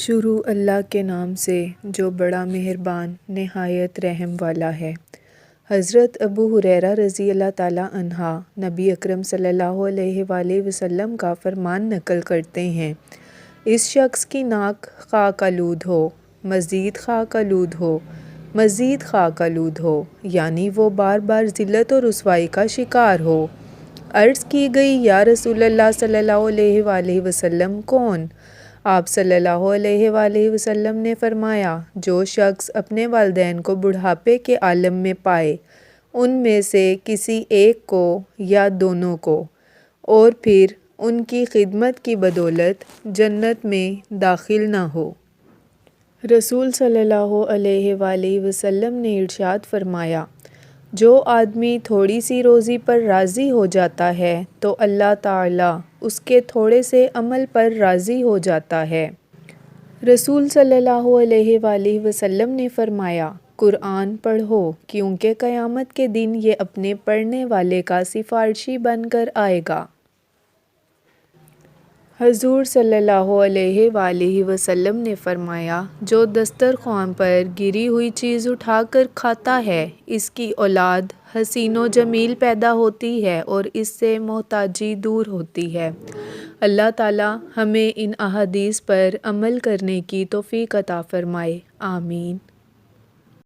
شروع اللہ کے نام سے جو بڑا مہربان نہایت رحم والا ہے۔ حضرت ابو ہریرہ رضی اللہ تعالیٰ عنہ نبی اکرم صلی اللہ علیہ وآلہ وسلم کا فرمان نقل کرتے ہیں، اس شخص کی ناک خاک آلود ہو، مزید خاک آلود ہو، مزید خاک آلود ہو، یعنی وہ بار بار ذلت و رسوائی کا شکار ہو۔ عرض کی گئی یا رسول اللہ صلی اللہ علیہ وآلہ وسلم کون؟ آپ صلی اللہ علیہ وآلہ وسلم نے فرمایا، جو شخص اپنے والدین کو بڑھاپے کے عالم میں پائے، ان میں سے کسی ایک کو یا دونوں کو، اور پھر ان کی خدمت کی بدولت جنت میں داخل نہ ہو۔ رسول صلی اللہ علیہ وآلہ وسلم نے ارشاد فرمایا، جو آدمی تھوڑی سی روزی پر راضی ہو جاتا ہے تو اللہ تعالیٰ اس کے تھوڑے سے عمل پر راضی ہو جاتا ہے۔ رسول صلی اللہ علیہ وآلہ وسلم نے فرمایا، قرآن پڑھو کیونکہ قیامت کے دن یہ اپنے پڑھنے والے کا سفارشی بن کر آئے گا۔ حضور صلی اللہ علیہ وآلہ وسلم نے فرمایا، جو دسترخوان پر گری ہوئی چیز اٹھا کر کھاتا ہے، اس کی اولاد حسین و جمیل پیدا ہوتی ہے اور اس سے محتاجی دور ہوتی ہے۔ اللہ تعالیٰ ہمیں ان احادیث پر عمل کرنے کی توفیق عطا فرمائے، آمین۔